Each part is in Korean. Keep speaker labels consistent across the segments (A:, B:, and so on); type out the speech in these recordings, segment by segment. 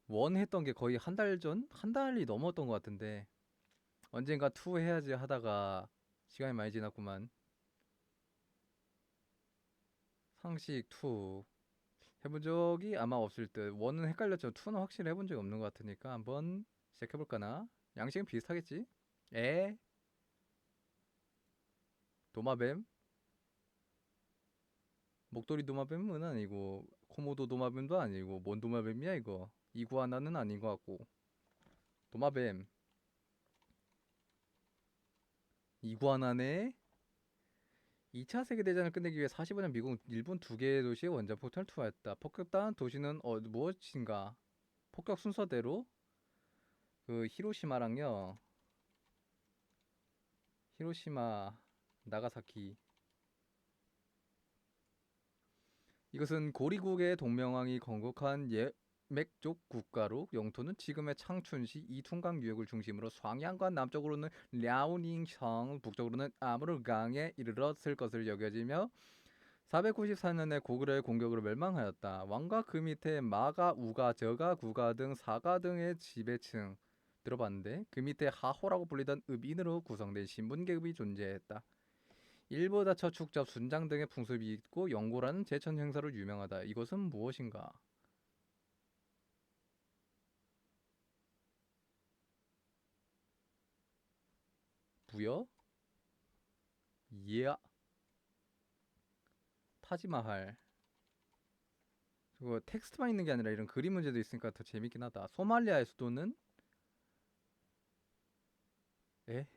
A: 원 했던 게 거의 한 달 전? 한 달이 넘었던 것 같은데 언젠가 투 해야지 하다가 시간이 많이 지났구만. 상식 투 해본 적이 아마 없을 듯. 원은 헷갈렸죠. 투는 확실히 해본 적이 없는 것 같으니까 한번 시작해볼까나? 양식은 비슷하겠지? 에? 도마뱀? 목도리 도마뱀은 아니고 코모도 도마뱀도 아니고 뭔 도마뱀이야 이거? 이구아나는 아닌 것 같고. 도마뱀 이구아나네? 2차 세계대전을 끝내기 위해 45년 미국 일본 두 개의 도시에 원자폭탄을 투하했다. 폭격당한 도시는 무엇인가? 폭격 순서대로 그 히로시마랑요. 히로시마, 나가사키. 이것은 고리국의 동명왕이 건국한 예맥족 국가로 영토는 지금의 창춘시 이퉁강 유역을 중심으로 광양과 남쪽으로는 랴오닝성, 북쪽으로는 아무르강에 이르렀을 것을 여겨지며 494년에 고구려의 공격으로 멸망하였다. 왕과 그 밑에 마가, 우가, 저가, 구가 등 사가 등의 지배층 들어봤는데 그 밑에 하호라고 불리던 읍인으로 구성된 신분계급이 존재했다. 일보다처 축접, 순장 등의 풍습이 있고 영고라는 제천 행사로 유명하다. 이것은 무엇인가? 부여? 예, 타지마할. 그거 텍스트만 있는 게 아니라 이런 그림 문제도 있으니까 더 재밌긴 하다. 소말리아의 수도는 에?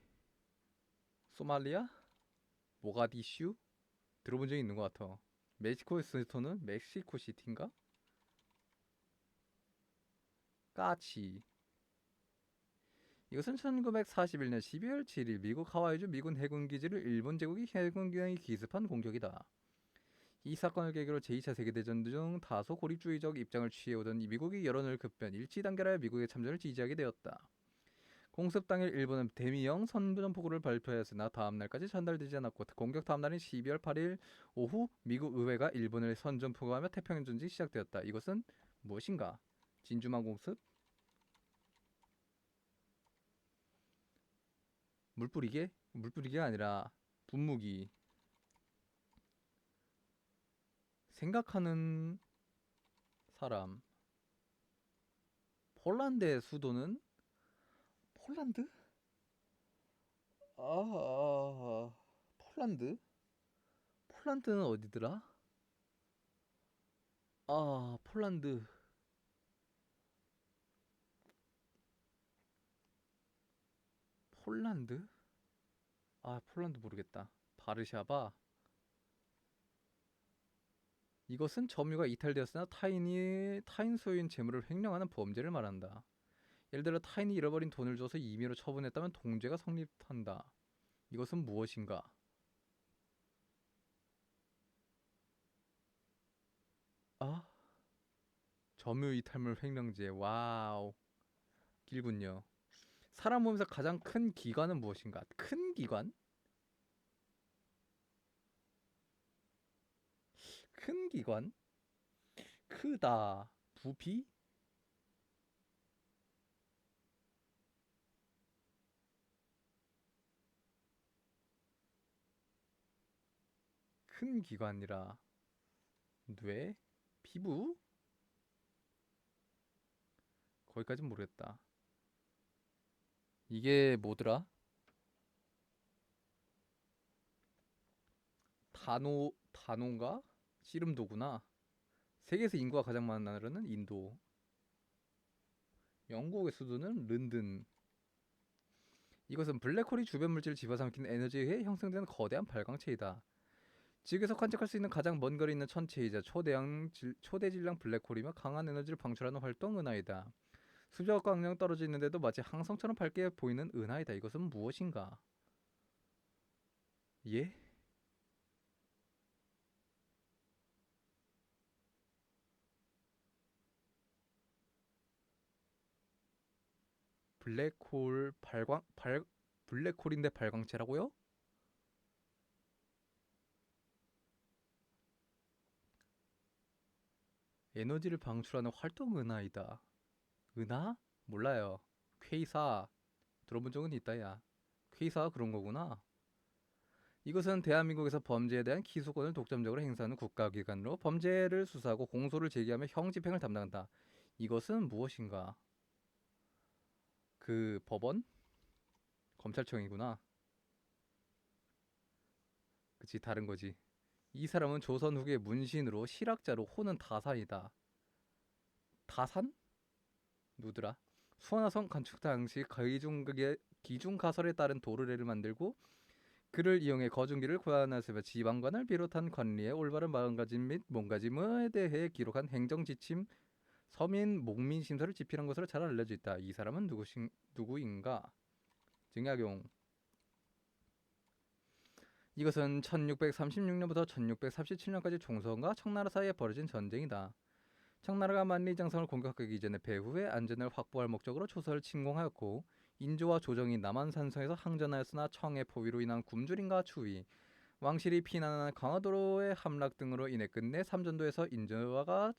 A: 소말리아? 모가디슈? 들어본 적이 있는 것 같아. 멕시코의 수도는 멕시코 시티인가? 까치. 이것은 1941년 12월 7일 미국 하와이주 미군 해군 기지를 일본 제국이 해군기관이 기습한 공격이다. 이 사건을 계기로 제2차 세계대전 중 다소 고립주의적 입장을 취해오던 이 미국이 여론을 급변 일치단결하여 미국의 참전을 지지하게 되었다. 공습 당일 일본은 대미형 선전포고를 발표하였으나 다음 날까지 전달되지 않았고 공격 다음 날인 12월 8일 오후 미국 의회가 일본을 선전포고하며 태평양 전쟁이 시작되었다. 이것은 무엇인가? 진주만 공습? 물뿌리개? 물뿌리개가 아니라 분무기. 생각하는 사람. 폴란드의 수도는 폴란드? 폴란드? 폴란드는 어디더라? 폴란드. 폴란드? 폴란드 모르겠다. 바르샤바. 이것은 점유가 이탈되었으나 타인 소유인 재물을 횡령하는 범죄를 말한다. 예를 들어 타인이 잃어버린 돈을 줘서 임의로 처분했다면 동죄가 성립한다. 이것은 무엇인가? 아, 점유 이탈물 횡령죄. 와우. 길군요. 사람 몸에서 가장 큰 기관은 무엇인가? 큰 기관? 큰 기관? 크다. 부피? 큰 기관이라. 뇌? 피부? 거기까진 모르겠다. 이게 뭐더라? 다노인가? 씨름도구나. 세계에서 인구가 가장 많은 나라는 인도. 영국의 수도는 런던. 이것은 블랙홀이 주변 물질을 집어삼키는 에너지에 의해 형성되는 거대한 발광체이다. 지구에서 관측할 수 있는 가장 먼 거리 있는 천체이자 초대질량 블랙홀이며 강한 에너지를 방출하는 활동 은하이다. 수적 광량 떨어져 있는데도 마치 항성처럼 밝게 보이는 은하이다. 이것은 무엇인가? 예? 블랙홀 블랙홀인데 발광체라고요? 에너지를 방출하는 활동 은하이다. 은하? 몰라요. 퀘이사 들어본 적은 있다 야. 퀘이사가 그런 거구나. 이것은 대한민국에서 범죄에 대한 기소권을 독점적으로 행사하는 국가기관으로 범죄를 수사하고 공소를 제기하며 형집행을 담당한다. 이것은 무엇인가? 그 법원? 검찰청이구나. 그치, 다른 거지. 이 사람은 조선 후기의 문신으로 실학자로 호는 다산이다. 다산? 누구더라? 수원화성 건축 당시 기중가설에 따른 도르래를 만들고 그를 이용해 거중기를 고안하으며 지방관을 비롯한 관리의 올바른 마음가짐 및 몸가짐에 대해 기록한 행정지침 서민 목민심서를 집필한 것으로 잘 알려져 있다. 이 사람은 누구인가? 증약용. 이것은 1636년부터 1637년까지 종선과 청나라 사이에 벌어진 전쟁이다. 청나라가 만리장성을 공격하기 이전에 배후의 안전을 확보할 목적으로 조선을 침공하였고 인조와 조정이 남한산성에서 항전하였으나 청의 포위로 인한 굶주림과 추위, 왕실이 피난한 강화도로의 함락 등으로 인해 끝내 삼전도에서 인조가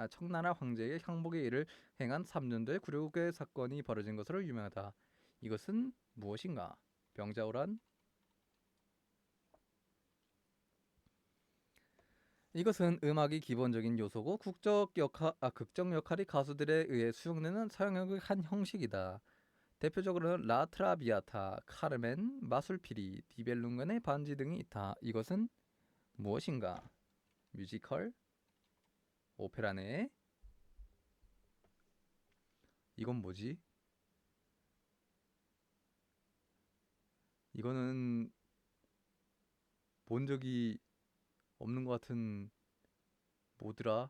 A: 청나라 황제의 향복의 일을 행한 삼전도의 굴욕의 사건이 벌어진 것으로 유명하다. 이것은 무엇인가? 병자호란? 이것은 음악이 기본적인 요소고 극적 역할이 가수들에 의해 수용되는 서양역의 한 형식이다. 대표적으로는 라트라비아타, 카르멘, 마술피리, 디벨룽간의 반지 등이 있다. 이것은 무엇인가? 뮤지컬? 오페라네? 이건 뭐지? 이거는 본 적이 없는 것 같은 뭐더라?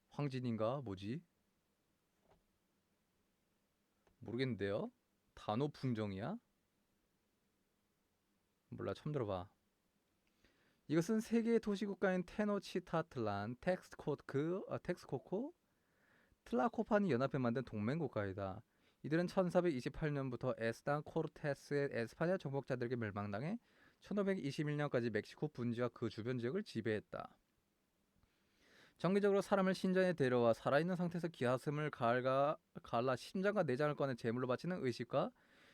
A: 황진인가? 뭐지? 모르겠는데요? 단오풍정이야? 몰라, 처음 들어봐. 이것은 세계의 도시국가인 테노치타틀란, 텍스코코, 틀라코판이 연합해 만든 동맹국가이다. 이들은 1428년부터 에스탄 코르테스의 에스파냐 정복자들에게 멸망당해 1521년까지 멕시코 분지와 그 주변 지역을 지배했다. 정기적으로 사람을 신전에 데려와 살아있는 상태에서 기하슴을 갈라 심장과 내장을 꺼내 제물로 바치는 의식과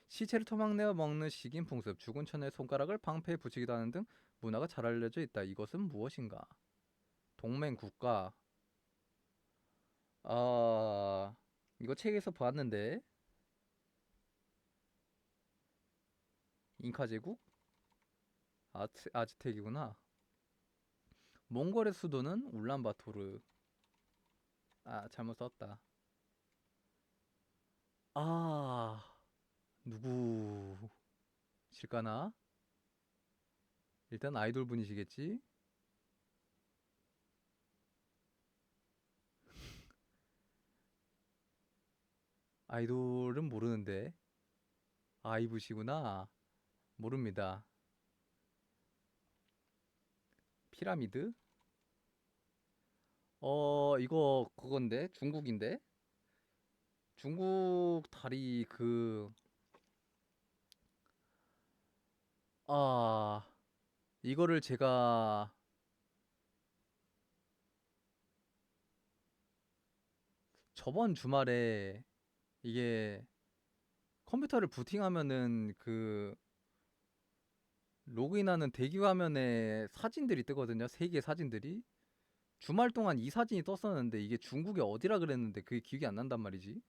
A: 시체를 토막내어 먹는 식인 풍습, 죽은 천의 손가락을 방패에 붙이기도 하는 등 문화가 잘 알려져 있다. 이것은 무엇인가? 동맹 국가. 아, 이거 책에서 봤는데 잉카 제국? 아즈텍이구나. 몽골의 수도는 울란바토르. 아, 잘못 썼다. 아, 누구실까나? 일단 아이돌 분이시겠지? 아이돌은 모르는데. 아이브시구나. 모릅니다. 피라미드? 이거 그건데? 중국인데? 중국 다리 아, 이거를 제가 저번 주말에 이게 컴퓨터를 부팅하면은 로그인하는 대기 화면에 사진들이 뜨거든요. 세 개의 사진들이. 주말 동안 이 사진이 떴었는데 이게 중국이 어디라 그랬는데 그게 기억이 안 난단 말이지.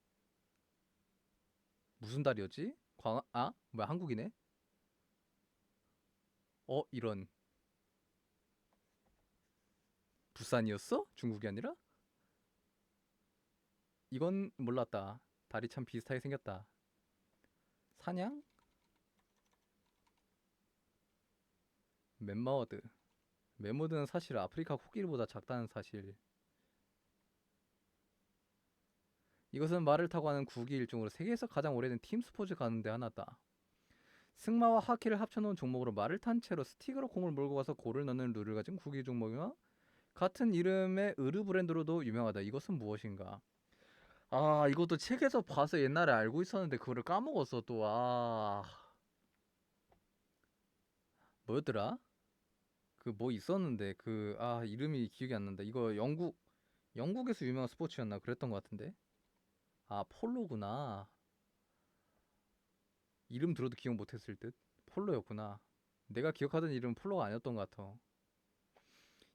A: 무슨 달이었지? 뭐야, 한국이네? 이런. 부산이었어? 중국이 아니라? 이건 몰랐다. 달이 참 비슷하게 생겼다. 사냥? 멤머드. 멤머드는 사실 아프리카 코끼리보다 작다는 사실. 이것은 말을 타고 하는 구기 일종으로 세계에서 가장 오래된 팀 스포츠 가운데 하나다. 승마와 하키를 합쳐놓은 종목으로 말을 탄 채로 스틱으로 공을 몰고 가서 골을 넣는 룰을 가진 구기 종목이며 같은 이름의 의류 브랜드로도 유명하다. 이것은 무엇인가? 아, 이것도 책에서 봐서 옛날에 알고 있었는데 그거를 까먹었어 또. 뭐였더라? 그 뭐 있었는데 이름이 기억이 안 난다. 이거 영국에서 유명한 스포츠였나 그랬던 것 같은데. 아, 폴로구나. 이름 들어도 기억 못했을 듯. 폴로였구나. 내가 기억하던 이름은 폴로가 아니었던 것 같아.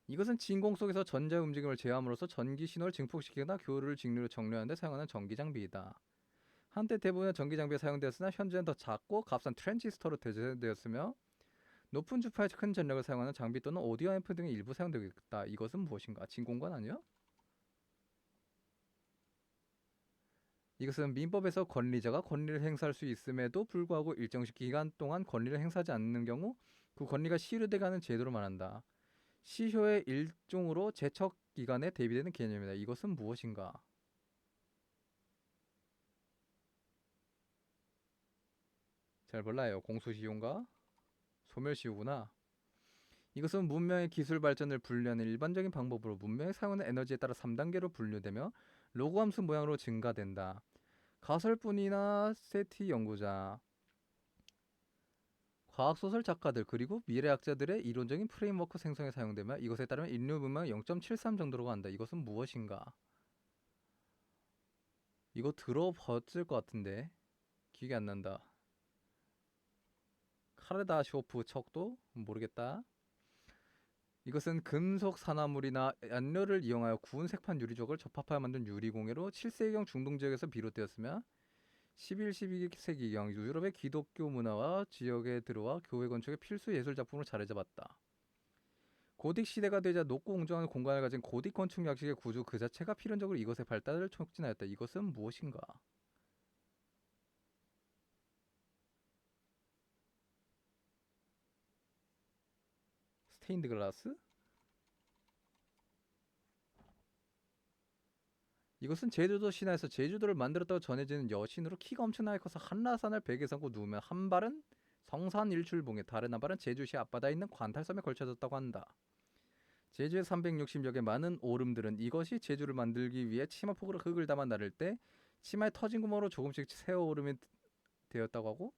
A: 이것은 진공 속에서 전자 움직임을 제어함으로써 전기 신호를 증폭시키거나 교류를 직류로 정리하는 데 사용하는 전기 장비이다. 한때 대부분의 전기 장비에 사용되었으나 현재는 더 작고 값싼 트랜지스터로 대체되었으며 높은 주파의 큰 전력을 사용하는 장비 또는 오디오 앰프 등의 일부 사용되고 있다. 이것은 무엇인가? 진공관 아니야? 이것은 민법에서 권리자가 권리를 행사할 수 있음에도 불구하고 일정 기간 동안 권리를 행사하지 않는 경우 그 권리가 시효되게 하는 제도를 말한다. 시효의 일종으로 제척 기간에 대비되는 개념이다. 이것은 무엇인가? 잘 몰라요. 공소시효인가? 소멸시효구나. 이것은 문명의 기술 발전을 분류하는 일반적인 방법으로 문명이 사용하는 에너지에 따라 3단계로 분류되며 로그 함수 모양으로 증가된다. 가설뿐이나 세티 연구자, 과학소설 작가들 그리고 미래학자들의 이론적인 프레임워크 생성에 사용되며 이것에 따르면 인류 문명은 0.73 정도로 간다. 이것은 무엇인가? 이거 들어봤을 것 같은데 기억이 안 난다. 카르다쇼프 척도 모르겠다. 이것은 금속 산화물이나 연료를 이용하여 구운 색판 유리족을 접합하여 만든 유리공예로 7세기경 중동 지역에서 비롯되었으며 11, 12세기경 유럽의 기독교 문화와 지역에 들어와 교회 건축의 필수 예술 작품으로 자리 잡았다. 고딕 시대가 되자 높고 웅장한 공간을 가진 고딕 건축 양식의 구조 그 자체가 필연적으로 이것의 발달을 촉진하였다. 이것은 무엇인가? 스테인드 글라스? 이것은 제주도 신화에서 제주도를 만들었다고 전해지는 여신으로 키가 엄청나게 커서 한라산을 베개 삼고 누우면 한 발은 성산 일출봉에 다른 한 발은 제주시 앞바다에 있는 관탈섬에 걸쳐졌다고 한다. 제주의 360여 개 많은 오름들은 이것이 제주를 만들기 위해 치마폭으로 흙을 담아 나를 때 치마의 터진 구멍으로 조금씩 새어 오름이 되었다고 하고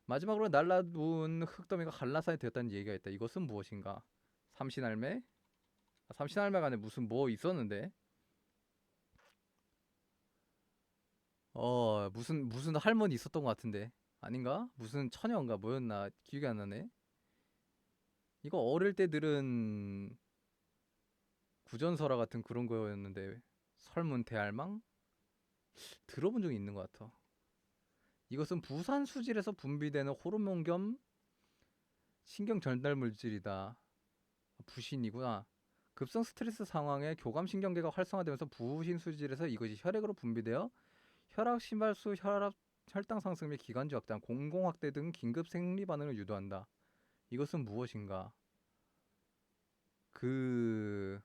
A: 마지막으로 날라부은 흙더미가 한라산이 되었다는 얘기가 있다. 이것은 무엇인가? 삼신할매? 아, 삼신할매가 아니라 무슨 뭐 있었는데? 무슨 할머니 있었던 것 같은데 아닌가? 무슨 처녀인가 뭐였나 기억이 안 나네. 이거 어릴 때 들은 구전설화 같은 그런 거였는데 설문 대할망 들어본 적이 있는 것 같아. 이것은 부산 수질에서 분비되는 호르몬 겸 신경 전달 물질이다. 부신이구나. 급성 스트레스 상황에 교감 신경계가 활성화되면서 부신 수질에서 이것이 혈액으로 분비되어 혈압 심발수, 혈당 상승 및 기관지 확장, 공공 확대 등 긴급 생리 반응을 유도한다. 이것은 무엇인가? 그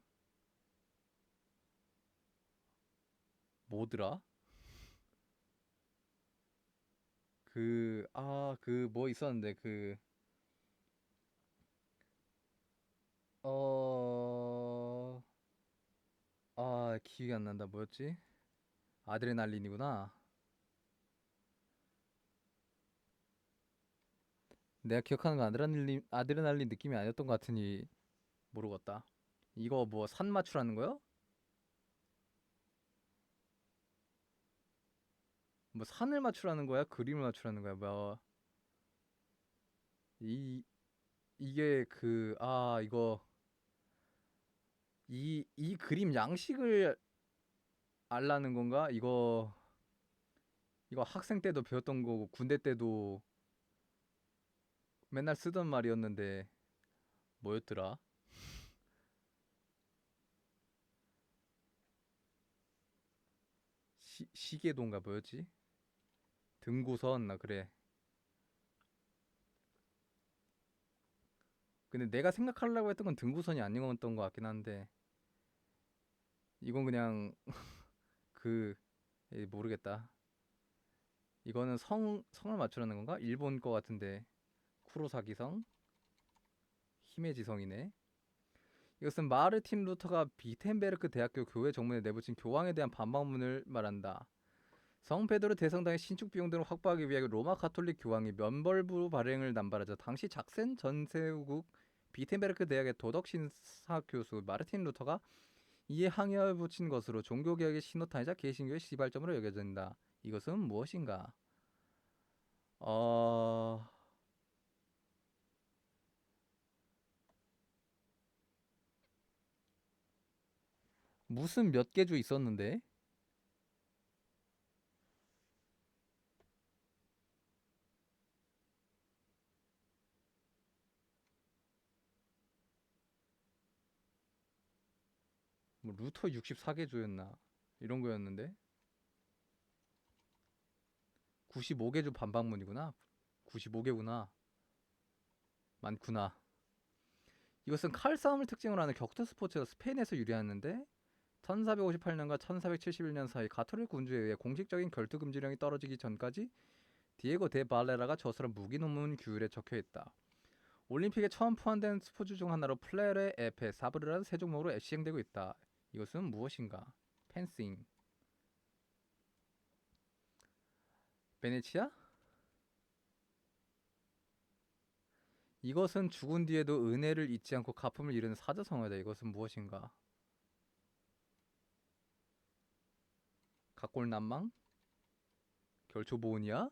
A: 뭐더라? 그 뭐 있었는데 어... 기억이 안 난다. 뭐였지? 아드레날린이구나. 내가 기억하는 건 아드레날린 느낌이 아니었던 것 같으니 모르겠다. 이거 뭐 산 맞추라는 거요? 뭐 산을 맞추라는 거야? 그림을 맞추라는 거야? 이 이게 이 그림 양식을 알라는 건가? 이거 학생 때도 배웠던 거고 군대 때도 맨날 쓰던 말이었는데 뭐였더라? 시계도인가 뭐였지? 등고선 나 그래. 근데 내가 생각하려고 했던 건 등고선이 아니었던 것 같긴 한데 이건 그냥 그 모르겠다. 이거는 성을 맞추라는 건가? 일본 거 같은데 쿠로사기성 힘의 지성이네. 이것은 마르틴 루터가 비텐베르크 대학교 교회 정문에 내붙인 교황에 대한 반박문을 말한다. 성 베드로 대성당의 신축 비용 등을 확보하기 위해 로마 가톨릭 교황이 면벌부 발행을 남발하자 당시 작센 전세국 비텐베르크 대학의 도덕 신사 교수 마르틴 루터가 이에 항의어를 붙인 것으로 종교개혁의 신호탄이자 개신교의 시발점으로 여겨진다. 이것은 무엇인가? 어... 무슨 몇 개 주 있었는데? 뭐 루터 64개 주였나? 이런 거였는데? 95개 주 반박문이구나. 95개구나. 많구나. 이것은 칼싸움을 특징으로 하는 격투 스포츠가 스페인에서 유래했는데 1458년과 1471년 사이 가톨릭 군주에 의해 공식적인 결투 금지령이 떨어지기 전까지 디에고 데 발레라가 저스런 무기 논문 규율에 적혀있다. 올림픽에 처음 포함된 스포츠 중 하나로 플레레, 에페, 사브르라는 세 종목으로 시행되고 있다. 이것은 무엇인가? 펜싱. 베네치아? 이것은 죽은 뒤에도 은혜를 잊지 않고 가품을 이루는 사자성어다. 이것은 무엇인가? 각골난망? 결초보은이야?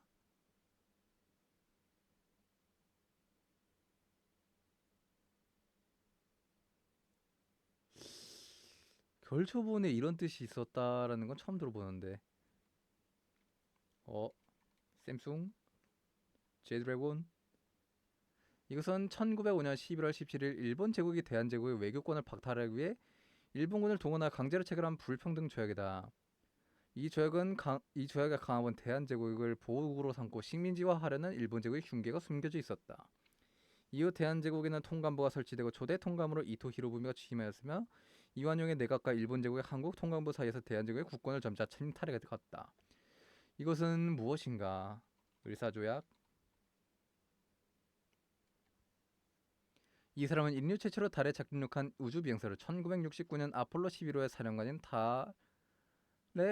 A: 결초보은에 이런 뜻이 있었다라는 건 처음 들어보는데. 어? 샘숭? 제드래곤? 이것은 1905년 11월 17일 일본 제국이 대한제국의 외교권을 박탈하기 위해 일본군을 동원하여 강제로 체결한 불평등 조약이다. 이 조약의 강압은 대한제국을 보호국으로 삼고 식민지화하려는 일본 제국의 흉계가 숨겨져 있었다. 이후 대한제국에는 통감부가 설치되고 초대 통감으로 이토 히로부미가 취임하였으며 이완용의 내각과 일본 제국의 한국 통감부 사이에서 대한제국의 국권을 점차 침탈해 갔다. 이것은 무엇인가? 의사조약? 이 사람은 인류 최초로 달에 착륙한 우주비행사로 1969년 아폴로 11호의 사령관인 달에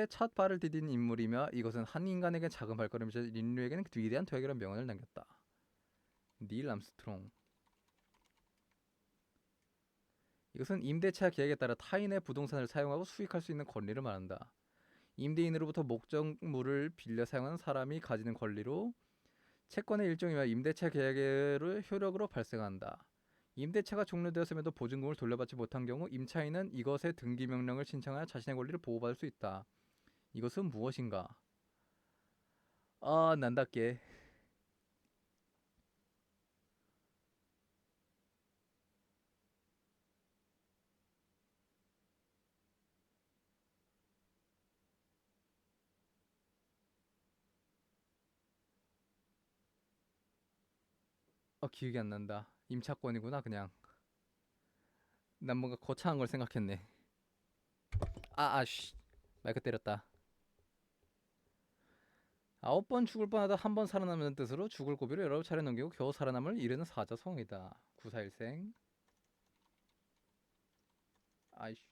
A: 첫 발을 디딘 인물이며 이것은 한 인간에게 작은 발걸음이자 인류에게는 위대한 도약이라는 명언을 남겼다. 닐 암스트롱. 이것은 임대차 계약에 따라 타인의 부동산을 사용하고 수익할 수 있는 권리를 말한다. 임대인으로부터 목적물을 빌려 사용하는 사람이 가지는 권리로 채권의 일종이며 임대차 계약의 효력으로 발생한다. 임대차가 종료되었음에도 보증금을 돌려받지 못한 경우 임차인은 이것의 등기 명령을 신청하여 자신의 권리를 보호받을 수 있다. 이것은 무엇인가? 아, 난답게. 기억이 안 난다. 임차권이구나 그냥. 난 뭔가 거창한 걸 생각했네. 아씨. 마이크 때렸다. 9번 죽을 뻔하다 한 번 살아남는 뜻으로 죽을 고비를 여러 차례 넘기고 겨우 살아남을 이르는 사자성어이다. 구사일생. 아이씨.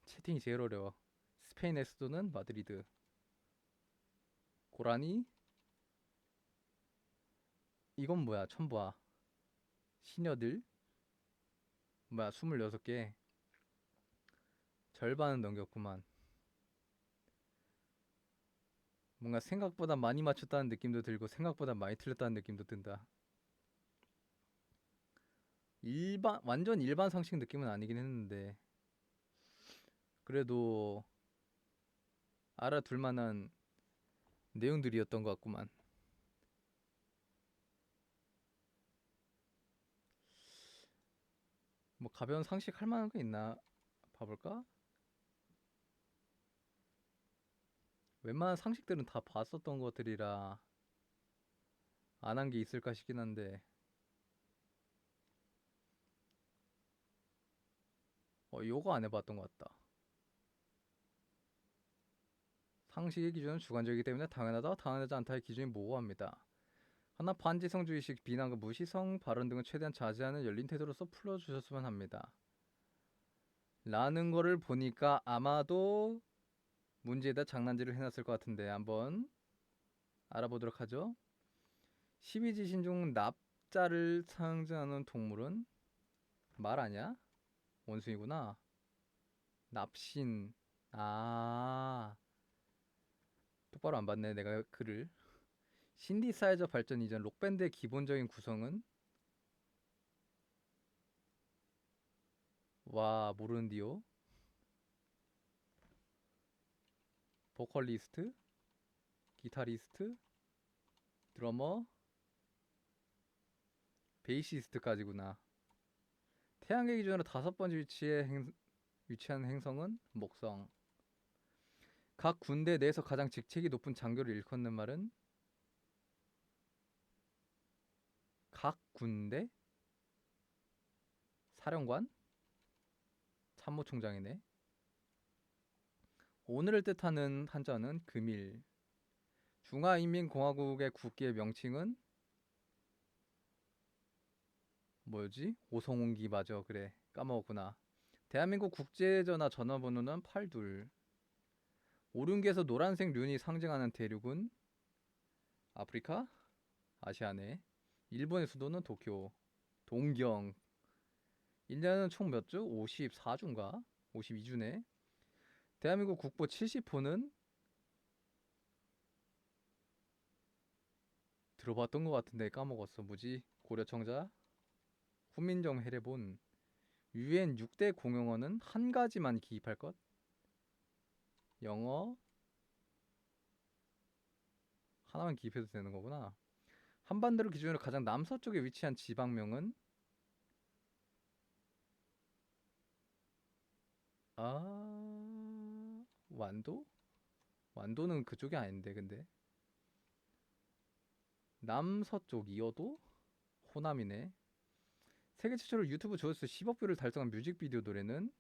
A: 채팅이 제일 어려워. 스페인의 수도는 마드리드. 고라니? 이건 뭐야? 처음 봐. 시녀들? 뭐야? 26개. 절반은 넘겼구만. 뭔가 생각보다 많이 맞췄다는 느낌도 들고 생각보다 많이 틀렸다는 느낌도 든다. 완전 일반 상식 느낌은 아니긴 했는데 그래도 알아둘 만한 내용들이었던 것 같구만. 뭐 가벼운 상식 할 만한 거 있나 봐볼까? 웬만한 상식들은 다 봤었던 것들이라 안 한 게 있을까 싶긴 한데 요거 안 해봤던 것 같다. 상식의 기준은 주관적이기 때문에 당연하다, 당연하지 않다의 기준이 모호합니다. 하나 반지성주의식, 비난과 무시성 발언 등은 최대한 자제하는 열린 태도로서 풀어주셨으면 합니다. 라는 거를 보니까 아마도 문제에다 장난질을 해놨을 것 같은데 한번 알아보도록 하죠. 12지신 중 납자를 상징하는 동물은 말 아니야? 원숭이구나. 납신. 아, 똑바로 안 봤네, 내가 글을. 신디사이저 발전 이전 록밴드의 기본적인 구성은? 와, 모르는디요. 보컬리스트, 기타리스트, 드러머, 베이시스트까지구나. 태양계 기준으로 다섯 번째 위치한 행성은 목성. 각 군대 내에서 가장 직책이 높은 장교를 일컫는 말은? 각 군대? 사령관? 참모총장이네. 오늘을 뜻하는 한자는 금일. 중화인민공화국의 국기의 명칭은 뭐였지? 오성운기 맞아. 그래. 까먹었구나. 대한민국 국제전화 전화번호는 82. 오륜기에서 노란색 륜이 상징하는 대륙은 아프리카? 아시아네. 일본의 수도는 도쿄. 동경. 1년은 총 몇 주? 54주인가? 52주네. 대한민국 국보 70호는 들어봤던 것 같은데 까먹었어. 뭐지? 고려청자? 훈민정 해례본. 유엔 6대 공용어는 한 가지만 기입할 것? 영어? 하나만 기입해도 되는 거구나. 한반도를 기준으로 가장 남서쪽에 위치한 지방명은? 아... 완도? 완도는 그쪽이 아닌데 근데 남서쪽이어도? 호남이네. 세계 최초로 유튜브 조회수 10억 뷰를 달성한 뮤직비디오 노래는?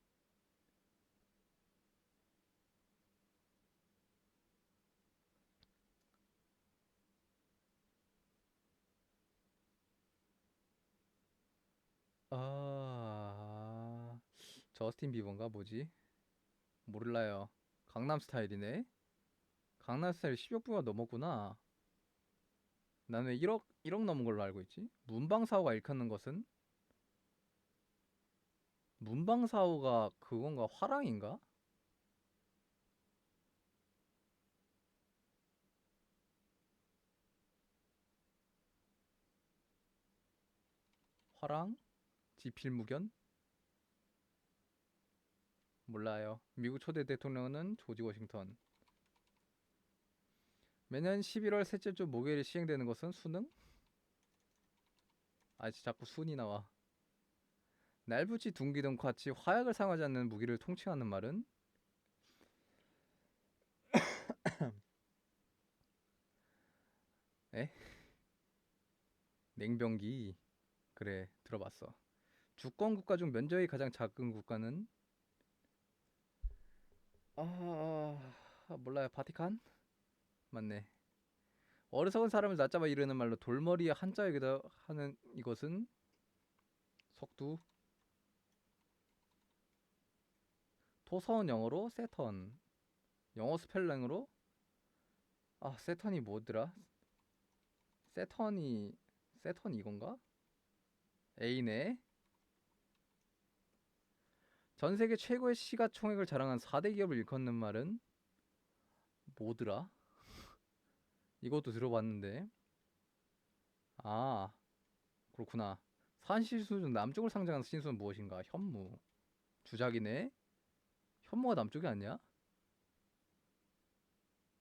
A: 아... 저스틴 비버인가 뭐지? 몰라요. 강남스타일이네. 강남스타일 10억 뷰가 넘었구나. 나는 왜 1억 넘은 걸로 알고 있지? 문방사호가 일컫는 것은? 문방사호가 그건가? 화랑인가? 화랑? 지필무견? 몰라요. 미국 초대 대통령은 조지 워싱턴. 매년 11월 셋째 주 목요일에 시행되는 것은 수능? 아, 자꾸 순이 나와. 날붙이 둥기 등 같이 화약을 사용하지 않는 무기를 통칭하는 말은? 에? 냉병기. 그래, 들어봤어. 주권 국가 중 면적이 가장 작은 국가는? 몰라요. 바티칸? 맞네. 어리석은 사람을 낮잡아 이르는 말로 돌머리에 한자이기도 하는 이것은? 속두. 토서는 영어로 세턴. 영어 스펠링으로? 아, 세턴이 뭐더라? 세턴이 세턴 이건가? A네. 전 세계 최고의 시가총액을 자랑한 4대 기업을 일컫는 말은 뭐더라? 이것도 들어봤는데. 아, 그렇구나. 산시수 중 남쪽을 상징하는 신수는 무엇인가? 현무. 주작이네. 현무가 남쪽이 아니야?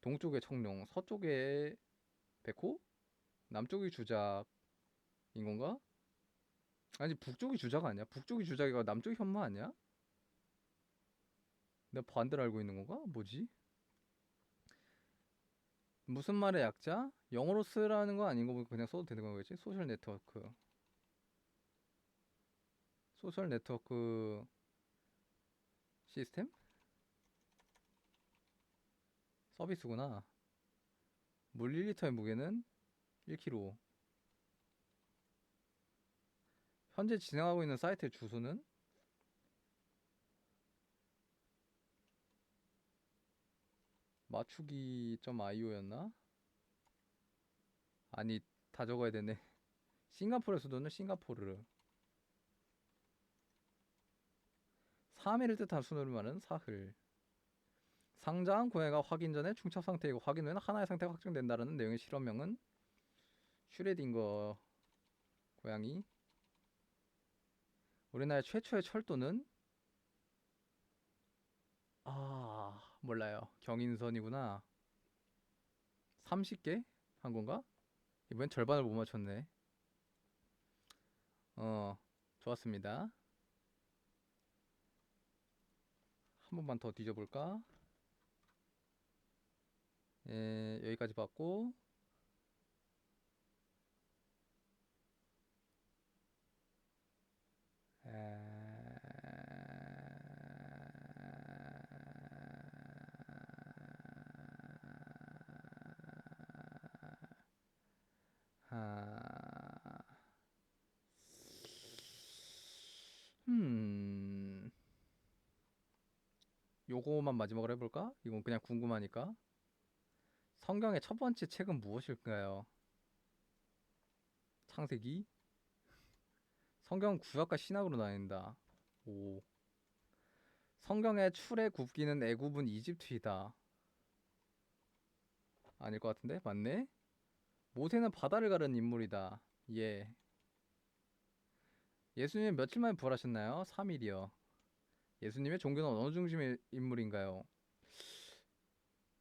A: 동쪽에 청룡, 서쪽에 백호? 남쪽이 주작인 건가? 아니 북쪽이 주작 아니야? 북쪽이 주작이가 남쪽이 현무 아니야? 내가 반대로 알고 있는 건가? 뭐지? 무슨 말의 약자? 영어로 쓰라는 거 아닌 거 보고 그냥 써도 되는 거겠지? 소셜 네트워크. 소셜 네트워크 시스템? 서비스구나. 물 1리터의 무게는 1kg. 현재 진행하고 있는 사이트의 주소는? 맞추기.io였나? 아니, 다 적어야 되네. 싱가포르의 수도는 싱가포르. 3일을 뜻한 순으로 말하는 사흘. 상자한 고양이가 확인 전에 중첩 상태이고 확인 후에는 하나의 상태가 확정된다는 내용의 실험명은 슈레딩거 고양이. 우리나라 최초의 철도는 몰라요. 경인선이구나. 30개 한 건가? 이번엔 절반을 못 맞췄네. 좋았습니다. 한 번만 더 뒤져볼까? 예, 여기까지 봤고. 아, 요거만 마지막으로 해볼까? 이건 그냥 궁금하니까. 성경의 첫 번째 책은 무엇일까요? 창세기? 성경은 구약과 신약으로 나뉜다. 오. 성경의 출애굽기는 애굽은 이집트이다. 아닐 것 같은데? 맞네? 모세는 바다를 가른 인물이다. 예. 예수님은 며칠 만에 부활하셨나요? 3일이요. 예수님의 종교는 어느 중심의 인물인가요?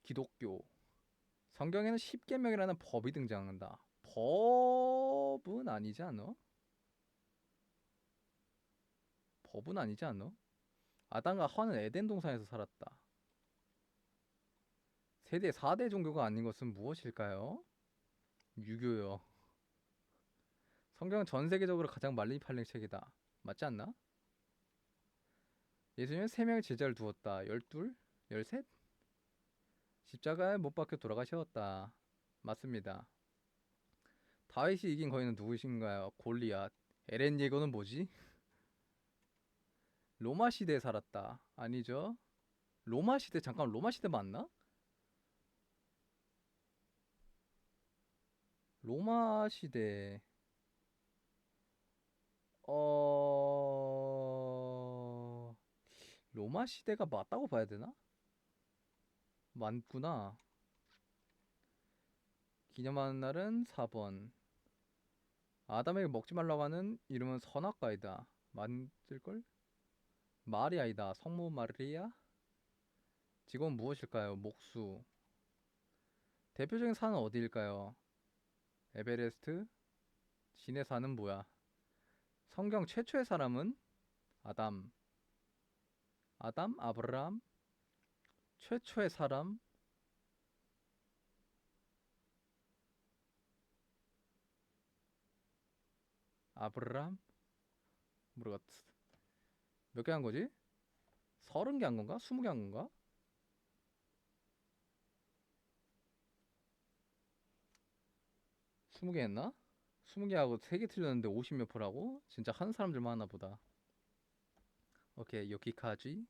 A: 기독교. 성경에는 십계명이라는 법이 등장한다. 법은 아니지 않아? 법은 아니지 않아? 아담과 하와는 에덴 동산에서 살았다. 세계 4대 종교가 아닌 것은 무엇일까요? 유교요. 성경은 전 세계적으로 가장 많이 팔린 책이다. 맞지 않나? 예수님은 3명의 제자를 두었다. 12? 13? 십자가에 못 박혀 돌아가셨다. 맞습니다. 다윗이 이긴 거인은 누구신가요? 골리앗. 에렌 예거는 뭐지? 로마 시대에 살았다. 아니죠? 로마 시대, 잠깐 로마 시대 맞나? 로마 시대. 어... 로마 시대가 맞다고 봐야 되나? 맞구나. 기념하는 날은 4번. 아담에게 먹지 말라고 하는 이름은 선악과이다. 맞을걸? 마리아이다. 성모 마리아? 직업은 무엇일까요? 목수. 대표적인 산은 어디일까요? 에베레스트? 신의 산은 뭐야? 성경 최초의 사람은 아담. 아담? 아브라함? 최초의 사람? 아브라함? 모르겠어. 몇 개 한 거지? 30개 한 건가? 20개 한 건가? 20개 했나? 20개 하고 3개 틀렸는데 50몇 프라고? 진짜 하는 사람들만 하나 보다. 오케이, 여기까지.